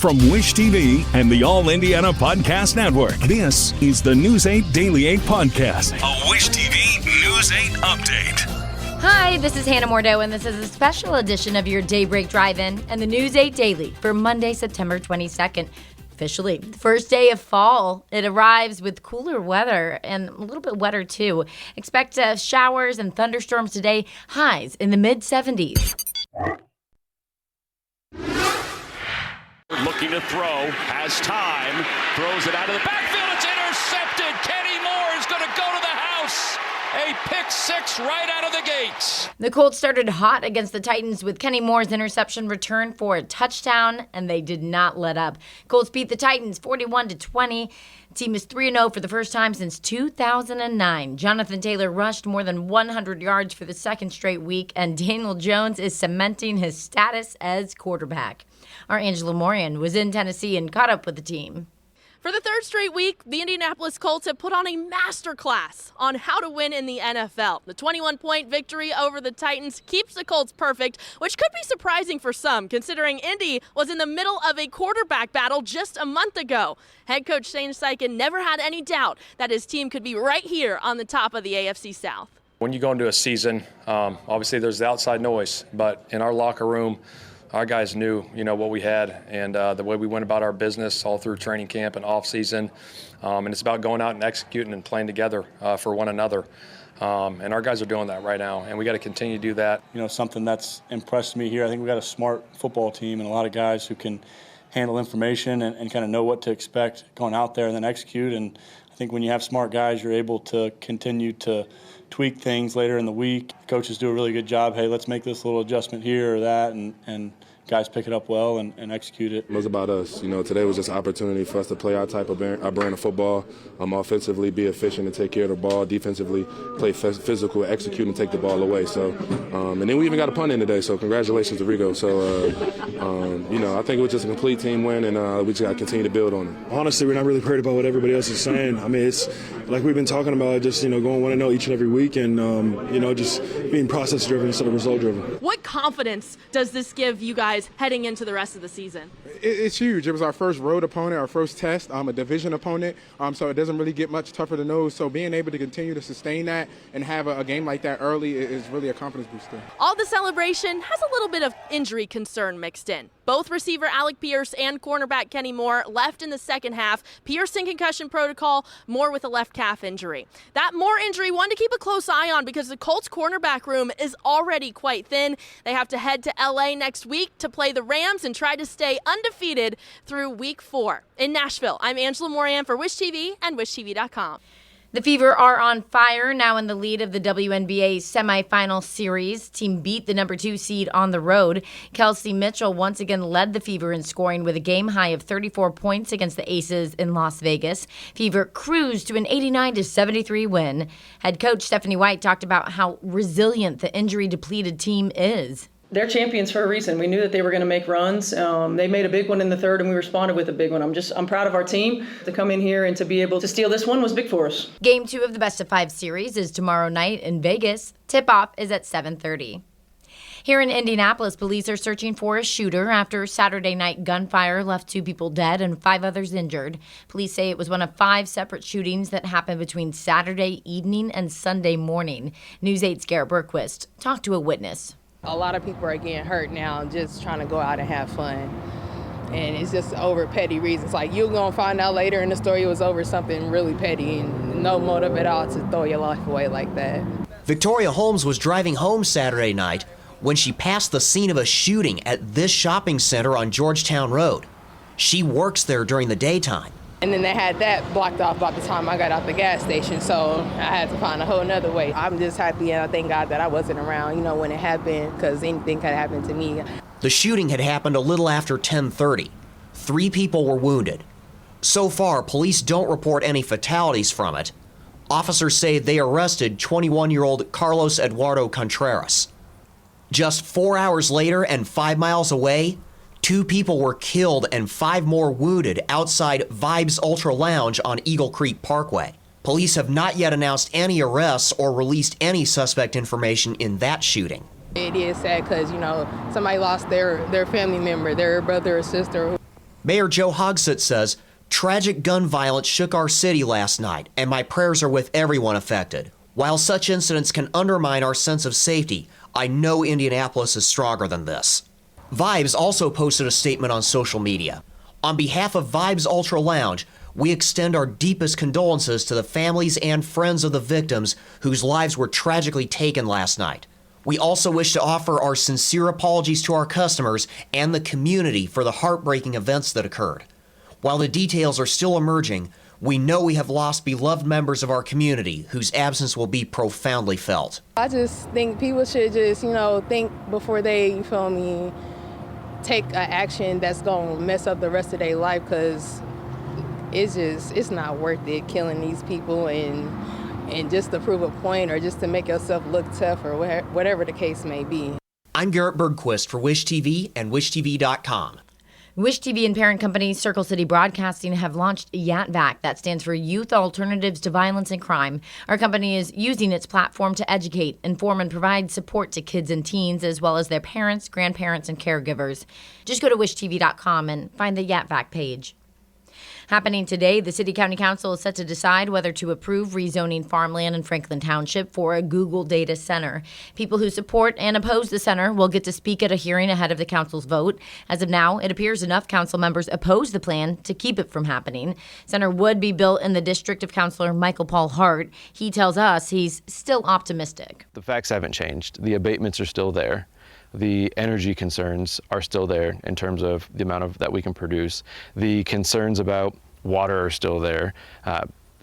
From Wish TV and the All Indiana Podcast Network, this is the News 8 Daily 8 Podcast, a Wish TV News 8 update. Hi, this is Hannah Mordeau, and this is a special edition of your Daybreak Drive-In and the News 8 Daily for Monday, September 22nd. Officially, the first day of fall. It arrives with cooler weather and a little bit wetter, too. Expect showers and thunderstorms today, highs in the mid-70s. Looking to throw, has time, throws it out of the backfield, it's intercepted. Kenny Moore is going to go to the house. A pick six right out of the gates. The Colts started hot against the Titans with Kenny Moore's interception return for a touchdown, and they did not let up. Colts beat the Titans 41-20. Team is 3-0 for the first time since 2009. Jonathan Taylor rushed more than 100 yards for the second straight week, and Daniel Jones is cementing his status as quarterback. Our Angela Morian was in Tennessee and caught up with the team. For the third straight week, the Indianapolis Colts have put on a masterclass on how to win in the NFL. The 21-point victory over the Titans keeps the Colts perfect, which could be surprising for some, considering Indy was in the middle of a quarterback battle just a month ago. Head coach Shane Steichen never had any doubt that his team could be right here on the top of the AFC South. When you go into a season, obviously there's the outside noise, but in our locker room, our guys knew, what we had and the way we went about our business all through training camp and off season. And it's about going out and executing and playing together for one another. And our guys are doing that right now, and we got to continue to do that. Something that's impressed me here, I think we got a smart football team and a lot of guys who can handle information and kind of know what to expect going out there and then execute. And I think when you have smart guys, you're able to continue to tweak things later in the week. Coaches do a really good job. Hey, let's make this little adjustment here or that, and guys pick it up well and execute it. It was about us. Today was just an opportunity for us to play our brand of football. Offensively, be efficient and take care of the ball. Defensively, play physical, execute and take the ball away. So, and then we even got a punt in today. So, congratulations to Rigo. So, I think it was just a complete team win, and we just got to continue to build on it. Honestly, we're not really worried about what everybody else is saying. I mean, it's like we've been talking about, just going 1-0 each and every week, and just being process driven instead of result driven. What confidence does this give you guys heading into the rest of the season? It's huge. It was our first road opponent, our first test, a division opponent, so it doesn't really get much tougher to know. So being able to continue to sustain that and have a game like that early is really a confidence booster. All the celebration has a little bit of injury concern mixed in. Both receiver Alec Pierce and cornerback Kenny Moore left in the second half. Pierce in concussion protocol, Moore with a left calf injury. That Moore injury, one to keep a close eye on because the Colts cornerback room is already quite thin. They have to head to LA next week to play the Rams and try to stay undefeated through week 4. In Nashville, I'm Angela Morian for Wish TV and WishTV.com. The Fever are on fire, now in the lead of the WNBA semifinal series. Team beat the number 2 seed on the road. Kelsey Mitchell once again led the Fever in scoring with a game high of 34 points against the Aces in Las Vegas. Fever cruised to an 89-73 win. Head coach Stephanie White talked about how resilient the injury-depleted team is. They're champions for a reason. We knew that they were going to make runs. They made a big one in the third, and we responded with a big one. I'm proud of our team. To come in here and to be able to steal this one was big for us. Game 2 of the best-of-5 series is tomorrow night in Vegas. Tip-off is at 7:30. Here in Indianapolis, police are searching for a shooter after Saturday night gunfire left 2 people dead and 5 others injured. Police say it was one of 5 separate shootings that happened between Saturday evening and Sunday morning. News 8's Garrett Berquist talked to a witness. A lot of people are getting hurt now just trying to go out and have fun. And it's just over petty reasons. Like, you're going to find out later in the story it was over something really petty and no motive at all to throw your life away like that. Victoria Holmes was driving home Saturday night when she passed the scene of a shooting at this shopping center on Georgetown Road. She works there during the daytime. And then they had that blocked off by the time I got out the gas station, so I had to find a whole nother way. I'm just happy and I thank God that I wasn't around, when it happened, because anything could happen to me. The shooting had happened a little after 10:30. 3 people were wounded. So far, police don't report any fatalities from it. Officers say they arrested 21-year-old Carlos Eduardo Contreras. Just 4 hours later and 5 miles away, 2 people were killed and 5 more wounded outside Vibes Ultra Lounge on Eagle Creek Parkway. Police have not yet announced any arrests or released any suspect information in that shooting. It is sad because, somebody lost their family member, their brother or sister. Mayor Joe Hogsett says, "Tragic gun violence shook our city last night, and my prayers are with everyone affected. While such incidents can undermine our sense of safety, I know Indianapolis is stronger than this." Vibes also posted a statement on social media. On behalf of Vibes Ultra Lounge, we extend our deepest condolences to the families and friends of the victims whose lives were tragically taken last night. We also wish to offer our sincere apologies to our customers and the community for the heartbreaking events that occurred. While the details are still emerging, we know we have lost beloved members of our community whose absence will be profoundly felt. I just think people should just, think before they, take an action that's going to mess up the rest of their life, because it's not worth it killing these people and just to prove a point or just to make yourself look tough or whatever the case may be. I'm Garrett Bergquist for Wish TV and WishTV.com. Wish TV and parent company Circle City Broadcasting have launched YATVAC. That stands for Youth Alternatives to Violence and Crime. Our company is using its platform to educate, inform, and provide support to kids and teens, as well as their parents, grandparents, and caregivers. Just go to WishTV.com and find the YATVAC page. Happening today, the City County Council is set to decide whether to approve rezoning farmland in Franklin Township for a Google data center. People who support and oppose the center will get to speak at a hearing ahead of the council's vote. As of now, it appears enough council members oppose the plan to keep it from happening. Center would be built in the district of Councilor Michael Paul Hart. He tells us he's still optimistic. The facts haven't changed. The abatements are still there. The energy concerns are still there in terms of the amount of that we can produce. The concerns about water are still there.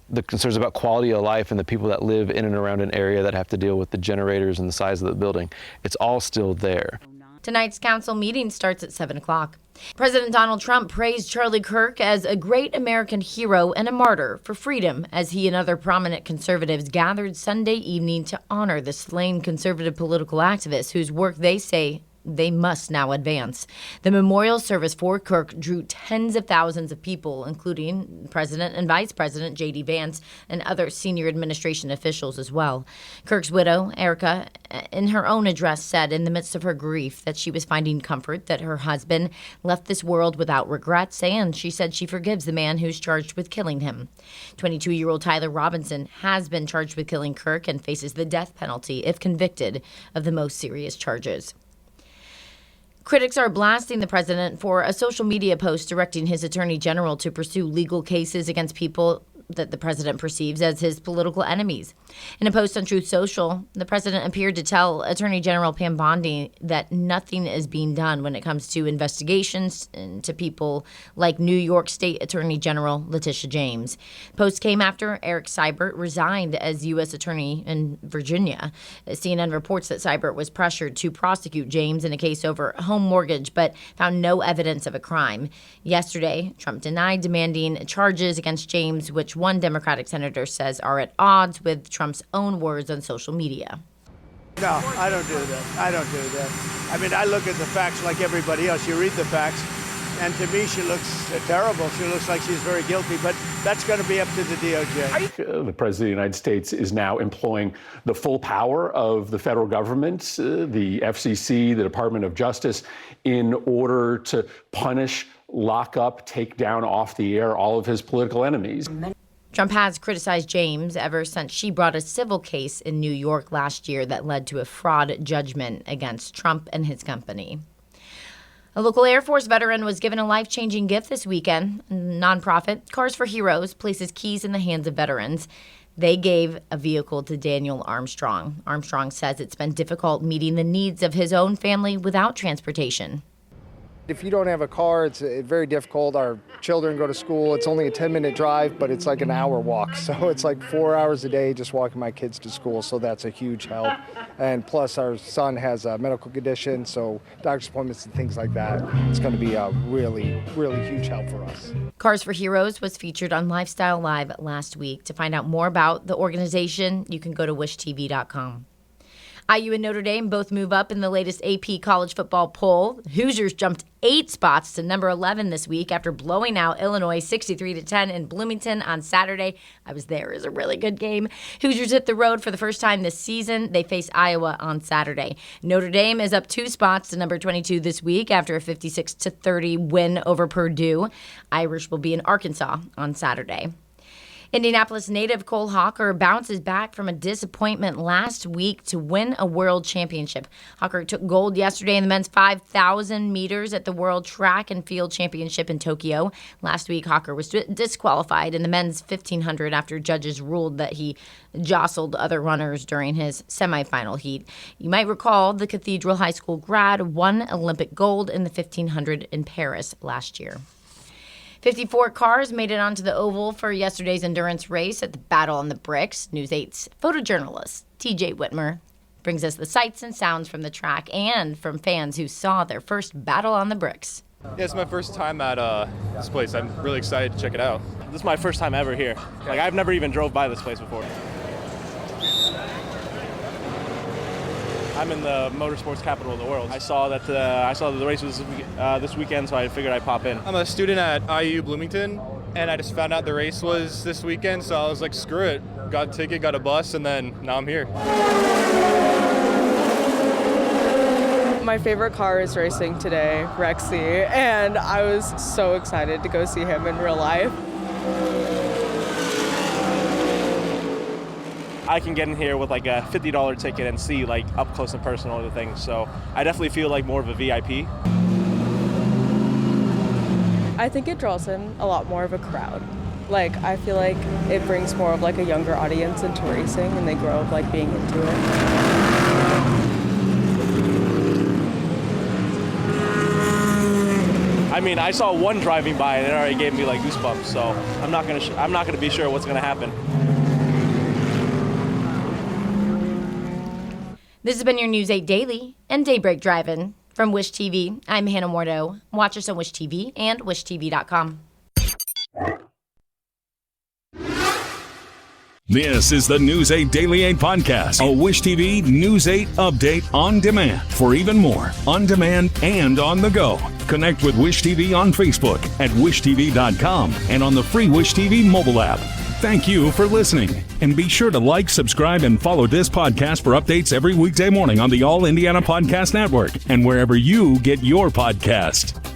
The concerns about quality of life and the people that live in and around an area that have to deal with the generators and the size of the building, it's all still there. Tonight's council meeting starts at 7 o'clock. President Donald Trump praised Charlie Kirk as a great American hero and a martyr for freedom as he and other prominent conservatives gathered Sunday evening to honor the slain conservative political activist whose work they say they must now advance. The memorial service for Kirk drew tens of thousands of people, including President and Vice President J.D. Vance and other senior administration officials as well. Kirk's widow, Erica, in her own address said in the midst of her grief that she was finding comfort that her husband left this world without regrets, and she said she forgives the man who's charged with killing him. 22-year-old Tyler Robinson has been charged with killing Kirk and faces the death penalty if convicted of the most serious charges. Critics are blasting the president for a social media post directing his attorney general to pursue legal cases against people that the president perceives as his political enemies. In a post on Truth Social, the president appeared to tell Attorney General Pam Bondi that nothing is being done when it comes to investigations into people like New York State Attorney General Letitia James. The post came after Eric Seibert resigned as U.S. Attorney in Virginia. CNN reports that Seibert was pressured to prosecute James in a case over a home mortgage, but found no evidence of a crime. Yesterday, Trump denied demanding charges against James, which one Democratic senator says are at odds with Trump's own words on social media. No, I don't do that. I don't do that. I mean, I look at the facts like everybody else. You read the facts, and to me, she looks terrible. She looks like she's very guilty, but that's going to be up to the DOJ. The President of the United States is now employing the full power of the federal government, the FCC, the Department of Justice, in order to punish, lock up, take down off the air all of his political enemies. Trump has criticized James ever since she brought a civil case in New York last year that led to a fraud judgment against Trump and his company. A local Air Force veteran was given a life-changing gift this weekend. Nonprofit Cars for Heroes places keys in the hands of veterans. They gave a vehicle to Daniel Armstrong. Armstrong says it's been difficult meeting the needs of his own family without transportation. If you don't have a car, it's very difficult. Our children go to school. It's only a 10-minute drive, but it's like an hour walk. So it's like 4 hours a day just walking my kids to school. So that's a huge help. And plus, our son has a medical condition, so doctor's appointments and things like that. It's going to be a really, really huge help for us. Cars for Heroes was featured on Lifestyle Live last week. To find out more about the organization, you can go to wishtv.com. IU and Notre Dame both move up in the latest AP college football poll. Hoosiers jumped 8 spots to number 11 this week after blowing out Illinois 63-10 in Bloomington on Saturday. I was there. It was a really good game. Hoosiers hit the road for the first time this season. They face Iowa on Saturday. Notre Dame is up 2 spots to number 22 this week after a 56-30 win over Purdue. Irish will be in Arkansas on Saturday. Indianapolis native Cole Hawker bounces back from a disappointment last week to win a world championship. Hawker took gold yesterday in the men's 5,000 meters at the World Track and Field Championship in Tokyo. Last week, Hawker was disqualified in the men's 1,500 after judges ruled that he jostled other runners during his semifinal heat. You might recall the Cathedral High School grad won Olympic gold in the 1,500 in Paris last year. 54 cars made it onto the oval for yesterday's endurance race at the Battle on the Bricks. News 8's photojournalist TJ Whitmer brings us the sights and sounds from the track and from fans who saw their first Battle on the Bricks. Yeah, it's my first time at this place. I'm really excited to check it out. This is my first time ever here. Like, I've never even drove by this place before. I'm in the motorsports capital of the world. I saw that the race was this weekend, so I figured I'd pop in. I'm a student at IU Bloomington, and I just found out the race was this weekend, so I was like, screw it. Got a ticket, got a bus, and then now I'm here. My favorite car is racing today, Rexy, and I was so excited to go see him in real life. I can get in here with like a $50 ticket and see like up close and personal the things, so I definitely feel like more of a VIP. I think it draws in a lot more of a crowd. Like, I feel like it brings more of like a younger audience into racing and they grow up like being into it. I mean, I saw one driving by and it already gave me like goosebumps, so I'm not gonna be sure what's gonna happen. This has been your News 8 Daily and Daybreak Drive-In. From Wish TV, I'm Hannah Mordo. Watch us on Wish TV and wishtv.com. This is the News 8 Daily 8 podcast, a Wish TV News 8 update on demand. For even more, on demand and on the go. Connect with Wish TV on Facebook at wishtv.com and on the free Wish TV mobile app. Thank you for listening. And be sure to like, subscribe, and follow this podcast for updates every weekday morning on the All Indiana Podcast Network and wherever you get your podcast.